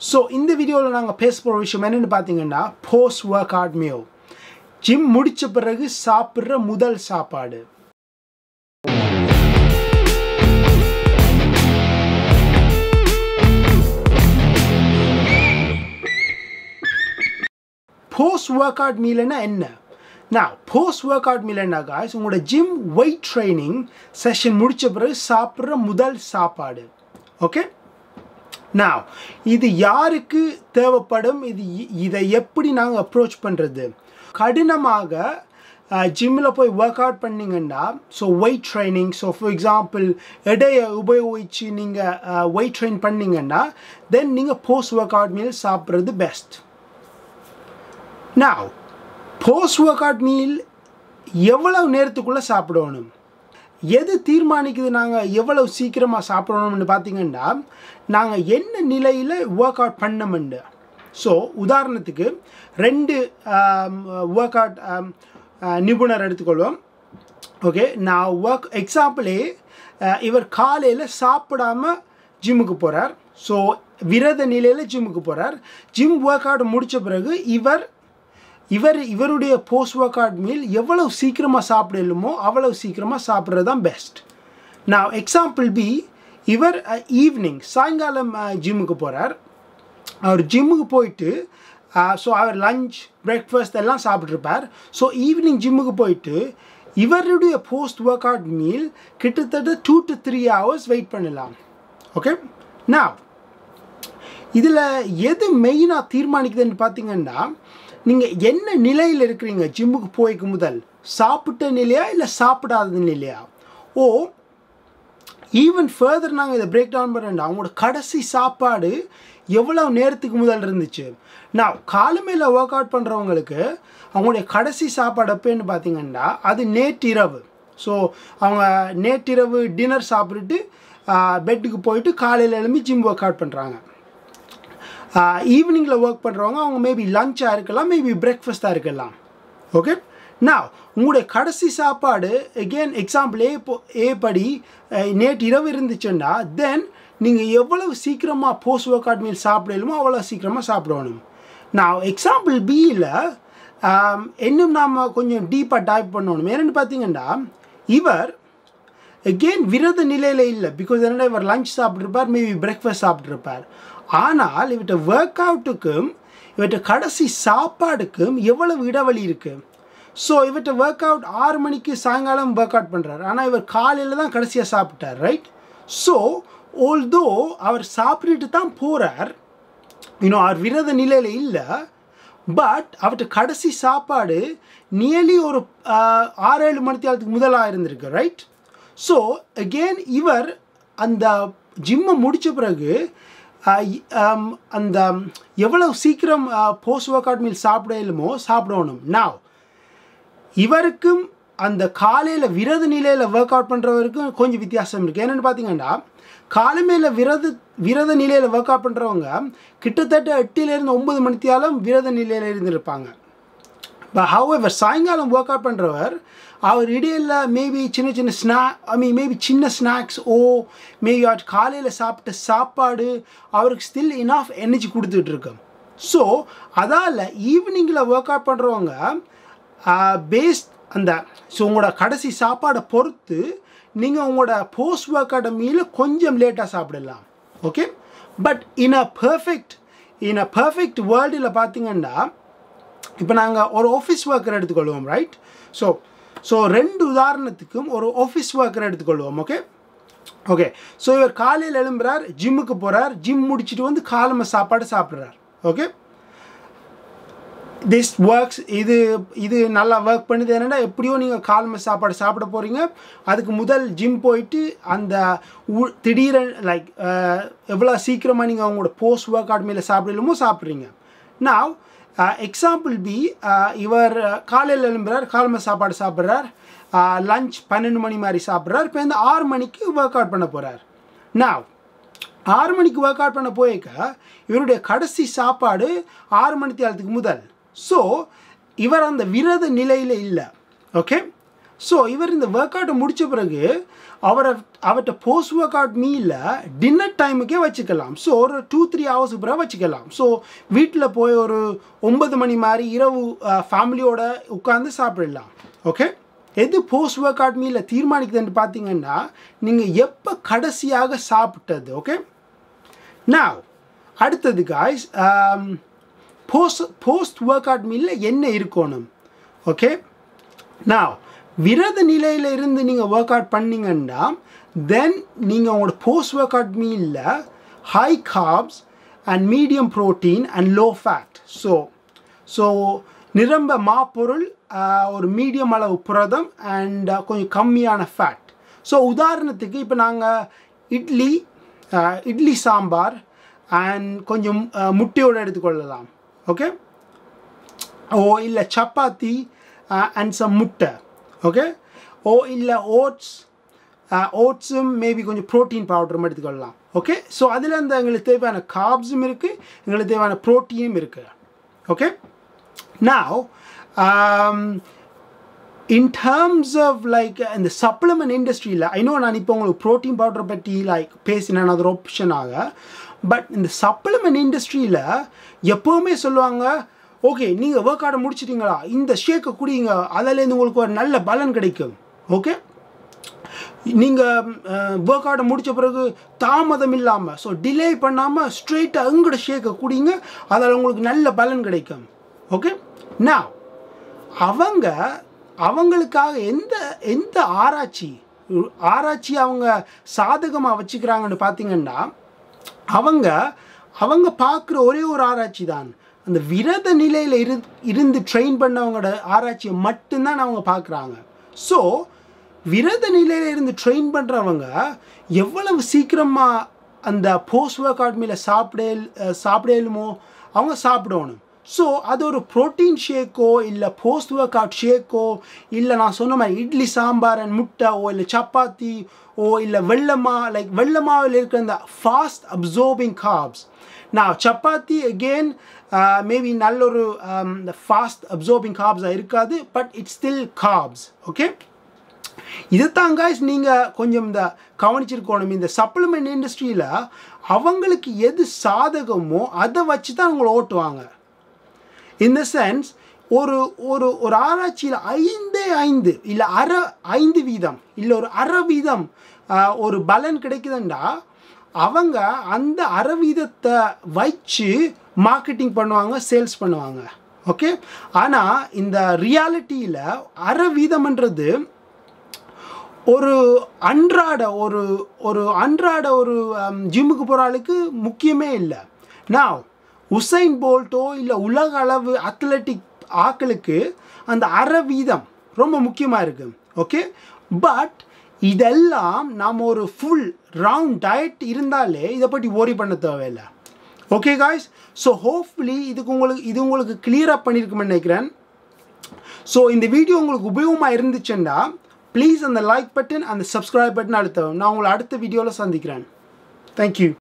So இந்த வீடியோல நாங்க பேச போற விஷயம் என்னன்னு பாத்தீங்கன்னா post workout meal. ஜிம் முடிச்ச பிறகு சாப்பிடுற முதல் சாப்பாடு. Post workout meal என்ன? Now, post workout meal என்ன guys? உங்களோட gym weight training session முடிச்ச பிறகு சாப்பிடுற முதல் சாப்பாடு. Okay? Now, இது யாருக்கு தேவைப்படும்? இதை எப்படி நாங்க approach பண்றது? கடினமாக ஜிம்ல போய் ஒர்க் அவுட் பண்ணீங்கன்னா so weight training so for example எடையை உபயோகிச்சு நீங்கள் வெயிட் ட்ரெயின் பண்ணீங்கன்னா தென் நீங்கள் போஸ்ட் ஒர்க் அவுட் மீல் சாப்பிட்றது best. Now, post workout meal எவ்வளவு நேரத்துக்குள்ளே சாப்பிடணும்? எது தீர்மானிக்குது நாங்கள் எவ்வளவு சீக்கிரமாக சாப்பிடணும்னு பார்த்தீங்கன்னா நாங்கள் என்ன நிலையில் ஒர்க் அவுட் பண்ணமுண்டு. ஸோ உதாரணத்துக்கு ரெண்டு ஒர்க் அவுட் நிபுணர் எடுத்துக்கொள்வோம். ஓகே, நான் எக்ஸாம்பிளே இவர் காலையில் சாப்பிடாமல் ஜிம்முக்கு போகிறார். ஸோ விரத நிலையில் ஜிம்முக்கு போகிறார். ஜிம் ஒர்க் அவுட் முடித்த பிறகு இவருடைய போஸ்ட் ஒர்க் அவுட் மீல் எவ்வளவு சீக்கிரமாக சாப்பிடலுமோ அவ்வளவு சீக்கிரமாக சாப்பிட்றது தான் பெஸ்ட். நான் எக்ஸாம்பிள் பி, இவர் ஈவினிங் சாயங்காலம் ஜிம்முக்கு போகிறார். அவர் ஜிம்முக்கு போயிட்டு ஸோ அவர் லஞ்ச் பிரேக்ஃபாஸ்ட் எல்லாம் சாப்பிட்ருப்பார். ஸோ ஈவினிங் ஜிம்முக்கு போயிட்டு இவருடைய போஸ்ட் ஒர்க் அவுட் மீல் கிட்டத்தட்ட 2 to 3 hours வெயிட் பண்ணலாம். ஓகே, நான் இதில் எது மெயினாக தீர்மானிக்குதுன்னு பார்த்தீங்கன்னா நீங்கள் என்ன நிலையில் இருக்கிறீங்க ஜிம்முக்கு போய்க்கு முதல், சாப்பிட்ட நிலையா இல்லை சாப்பிடாத நிலையா? ஈவன் ஃபர்தர் நாங்கள் இதை பிரேக் டவுன் பண்ணோம்னா அவங்களோட கடைசி சாப்பாடு எவ்வளவு நேரத்துக்கு முதல் இருந்துச்சு. நான் காலமையில் ஒர்க் அவுட் பண்ணுறவங்களுக்கு அவங்களுடைய கடைசி சாப்பாடு எப்போன்னு பார்த்தீங்கன்னா அது நேற்றிரவு. ஸோ அவங்க நேற்றிரவு டின்னர் சாப்பிட்டுட்டு பெட்டுக்கு போயிட்டு காலையில் எழும்பி ஜிம் ஒர்க் அவுட் பண்ணுறாங்க. ஈவினிங்கில் ஒர்க் பண்ணுறவங்க அவங்க மேபி லஞ்சாக இருக்கலாம், மேபி பிரேக்ஃபாஸ்ட்டாக இருக்கலாம். ஓகே, நான் உங்களுடைய கடைசி சாப்பாடு எகெயின் எக்ஸாம்பிள் ஏ படி நேற்று இரவு இருந்துச்சுன்னா தென் நீங்கள் எவ்வளவு சீக்கிரமாக போஸ்ட் ஒர்க் அவுட் மீல் சாப்பிடலுமோ அவ்வளோ சீக்கிரமாக சாப்பிடணும். நான் எக்ஸாம்பிள் பியில் இன்னும் நாம் கொஞ்சம் டீப்பாக டைப் பண்ணணும். ஏன்னு பார்த்தீங்கன்னா இவர் எகெயின் விரத நிலையில் இல்லை. பிகாஸ் என்னடா இவர் லஞ்ச் சாப்பிட்ருப்பார், மேபி பிரேக்ஃபாஸ்ட் சாப்பிட்ருப்பார். ஆனால் இவர்கிட்ட ஒர்க் அவுட்டுக்கும் இவர்கிட்ட கடைசி சாப்பாடுக்கும் எவ்வளவு இடைவெளி இருக்குது. ஸோ இவர்கிட்ட ஒர்க் அவுட் 6 மணிக்கு சாயங்காலம் ஒர்க் அவுட் பண்ணுறார், ஆனால் இவர் காலையில் தான் கடைசியாக சாப்பிட்டார், ரைட்? ஸோ ஆல்தோ அவர் சாப்பிட்டுட்டு தான் போகிறார், அவர் விரத நிலையில் இல்லை, பட் அவர்கிட்ட கடைசி சாப்பாடு நியர்லி ஒரு 6-7 மணித்தியாலத்துக்கு முதலாக இருந்திருக்கு, ரைட்? ஸோ அகெயின் இவர் அந்த ஜிம்மை முடித்த பிறகு அந்த எவ்வளவு சீக்கிரம் போஸ்ட் ஒர்க் அவுட் மீல் சாப்பிடலுமோ சாப்பிடணும். நான் இவருக்கும் அந்த காலையில் விரத நிலையில் ஒர்க் அவுட் பண்ணுறவருக்கும் கொஞ்சம் வித்தியாசம் இருக்குது. என்னென்னு பார்த்தீங்கன்னா காலைமையில் விரத நிலையில் ஒர்க் அவுட் பண்ணுறவங்க கிட்டத்தட்ட 8லேருந்து 9 மணித்தியாலும் விரத நிலையில் இருந்திருப்பாங்க. ஹவெவர் சாயங்காலம் ஒர்க் அவுட் பண்ணுறவர் அவர் இடையில் மேபி சின்ன ஸ்நாக்ஸ் மேபி அவர் காலையில் சாப்பிட்ட சாப்பாடு அவருக்கு ஸ்டில் இனஃப் எனர்ஜி கொடுத்துட்ருக்கு. ஸோ அதால் ஈவினிங்கில் ஒர்க் அவுட் பண்ணுறவங்க பேஸ்ட் ஸோ உங்களோட கடைசி சாப்பாடை பொறுத்து நீங்கள் உங்களோட போஸ்ட் ஒர்க் அவுட் மீல கொஞ்சம் லேட்டாக சாப்பிடலாம். Okay, but in a perfect வேர்ல்டில் பார்த்தீங்கன்னா இப்போ நாங்கள் ஒரு ஆஃபீஸ் ஒர்க்கர் எடுத்துக்கொள்வோம், ரைட்? ஸோ 2 உதாரணத்துக்கும் ஒரு ஆஃபீஸ் ஒர்க்கர் எடுத்துக்கொள்வோம். ஓகே, ஸோ இவர் காலையில் எழும்புறார், ஜிம்முக்கு போகிறார், ஜிம் முடிச்சுட்டு வந்து காலமை சாப்பாடு சாப்பிட்றார். ஓகே, திஸ் ஒர்க்ஸ் இது நல்லா ஒர்க் பண்ணுது. என்னென்னா எப்படியோ நீங்கள் காலமை சாப்பாடு சாப்பிட போகிறீங்க, அதுக்கு முதல் ஜிம் போயிட்டு அந்த திடீரென எவ்வளோ சீக்கிரமாக நீங்கள் அவங்களோட போஸ்ட் ஒர்க் அவுட் மேலே சாப்பிடலுமோ சாப்பிட்றீங்க. நான் எக்ஸாம்பிள் பி, இவர் காலையில் எழும்புறார், காலமை சாப்பாடு சாப்பிட்றார், லஞ்ச் 12 மணி மாதிரி சாப்பிட்றார். இப்போ இந்த 6 மணிக்கு ஒர்க் அவுட் பண்ண போகிறார். நான் 6 மணிக்கு ஒர்க் அவுட் பண்ண போயிருக்க இவருடைய கடைசி சாப்பாடு 6 மணித்தியாலத்துக்கு முதல். ஸோ இவர் அந்த விரத நிலையில் இல்லை. ஓகே, ஸோ இவர் இந்த ஒர்க் அவுட்டை முடித்த பிறகு அவர்கிட்ட போஸ்ட் ஒர்க் அவுட் மீலை டின்னர் டைமுக்கே வச்சுக்கலாம். ஸோ ஒரு 2-3 ஹவர்ஸுக்கு பிறகு வச்சுக்கலாம். ஸோ வீட்டில் போய் ஒரு 9 மணி மாதிரி இரவு ஃபேமிலியோட உட்காந்து சாப்பிடலாம். ஓகே, எது போஸ்ட் ஒர்க் அவுட் மீலை தீர்மானிக்குதுன்னு பார்த்தீங்கன்னா நீங்கள் எப்போ கடைசியாக சாப்பிட்டது. ஓகே, நான் அடுத்தது காய்ஸ், போஸ்ட் ஒர்க் அவுட் மீலில் என்ன இருக்கணும். ஓகே, நான் விரத நிலையில் இருந்து நீங்கள் ஒர்க் அவுட் பண்ணிங்கன்னா தென் நீங்கள் உங்களோட போஸ்ட் ஒர்க் அவுட் மீலில் high carbs and medium protein and low fat, so நிரம்ப மாப்பொருள், ஒரு மீடியம் அளவு புரதம் அண்ட் கொஞ்சம் கம்மியான ஃபேட். ஸோ உதாரணத்துக்கு இப்போ நாங்கள் இட்லி சாம்பார் அண்ட் கொஞ்சம் முட்டையோடு எடுத்துக்கொள்ளலாம். ஓகே, ஓ இல்லை சப்பாத்தி அண்ட் சம் முட்டை. ஓகே, ஓ இல்லை ஓட்ஸும் மேபி கொஞ்சம் ப்ரோட்டீன் பவுடரும் எடுத்துக்கொள்ளலாம். ஓகே, ஸோ அதில் அந்த எங்களுக்கு தேவையான கார்ப்ஸும் இருக்குது, எங்களுக்கு தேவையான ப்ரோட்டீனும் இருக்குது. Okay, now in terms of like இந்த சப்ளிமெண்ட் இண்டஸ்ட்ரியில் நான் இப்போ உங்களுக்கு ப்ரோட்டீன் பவுடரை பற்றி பேசினேன், அது ஒரு ஆப்ஷனாக. பட் இந்த சப்ளிமெண்ட் இண்டஸ்ட்ரியில் எப்போவுமே சொல்லுவாங்க, ஓகே நீங்கள் ஒர்க் அவுட்டை முடிச்சிட்டிங்களா, இந்த ஷேக்கை குடிங்க, அதிலேருந்து உங்களுக்கு ஒரு நல்ல பலன் கிடைக்கும். ஓகே, நீங்கள் ஒர்க் அவுட்டை முடித்த பிறகு தாமதம் இல்லாமல், ஸோ டிலே பண்ணாமல் ஸ்ட்ரெயிட்டாக எங்களோட ஷேக்கை குடிங்க, அதில் உங்களுக்கு நல்ல பலன் கிடைக்கும். ஓகே, நான் அவங்களுக்காக எந்த ஆராய்ச்சி அவங்க சாதகமாக வச்சுக்கிறாங்கன்னு பார்த்தீங்கன்னா அவங்க பார்க்குற ஒரே ஒரு ஆராய்ச்சி தான் அந்த விரத நிலையில் இருந்து ட்ரெயின் பண்ணவங்களோட ஆராய்ச்சியை மட்டும்தான் அவங்க பார்க்குறாங்க. ஸோ விரத நிலையில் இருந்து ட்ரெயின் பண்ணுறவங்க எவ்வளவு சீக்கிரமாக அந்த போஸ்ட் ஒர்க் அவுட் மீல சாப்பிடலுமோ அவங்க சாப்பிடணும். ஸோ அது ஒரு ப்ரோட்டீன் ஷேக்கோ இல்லை போஸ்ட் ஒர்க் அவுட் ஷேக்கோ இல்லை நான் சொன்ன மாதிரி இட்லி சாம்பார் அண்ட் முட்டை ஓ இல்லை சப்பாத்தி ஓ இல்லை வெள்ளமாவில் இருக்கிற இந்த ஃபாஸ்ட் அப்சர்பிங் கார்ப்ஸ். நான் சப்பாத்தி அகெயின் மேபி நல்ல ஒரு ஃபாஸ்ட் அப்சர்பிங் கார்ப்ஸாக இருக்காது, but it's still corps. Okay, இதைத்தான் காய்ஸ் நீங்கள் கொஞ்சம் இந்த கவனிச்சிருக்கணும். இந்த சப்ளிமெண்ட் இண்டஸ்ட்ரியில் அவங்களுக்கு எது சாதகமோ அதை வச்சு தான் அவங்கள ஓட்டுவாங்க. இன் த சென்ஸ் ஒரு ஆராய்ச்சியில் 5 இல்லை 5% இல்லை ஒரு 1/2% ஒரு பலன் கிடைக்குதுண்டா அவங்க அந்த 1/2% வச்சு மார்க்கெட்டிங் பண்ணுவாங்க, சேல்ஸ் பண்ணுவாங்க. ஓகே, ஆனால் இந்த ரியாலிட்டியில் 1/2%ன்றது ஒரு அன்றாட ஒரு ஜிம்முக்கு போகிற ஆளுக்கு முக்கியமே இல்லை. நான் உசைன் போல்ட்டோ இல்லை உலக அளவு அத்லட்டிக் ஆக்களுக்கு அந்த 1/2% ரொம்ப முக்கியமாக இருக்குது. ஓகே, பட் இதெல்லாம் நாம் ஒரு ஃபுல் ரவுண்ட் டயட் இருந்தாலே இதை பற்றி ஓரி பண்ண தேவையில்லை. ஓகே காய்ஸ், ஸோ ஹோப்ஃபுல்லி இது உங்களுக்கு கிளியராக பண்ணியிருக்குமென்னு நினைக்கிறேன். ஸோ இந்த வீடியோ உங்களுக்கு உபயோகமாக இருந்துச்சுன்னா ப்ளீஸ் அந்த லைக் பட்டன் அந்த சப்ஸ்கிரைப் பட்டன் அழுத்தவும். நான் உங்களை அடுத்த வீடியோவில் சந்திக்கிறேன். தேங்க்யூ.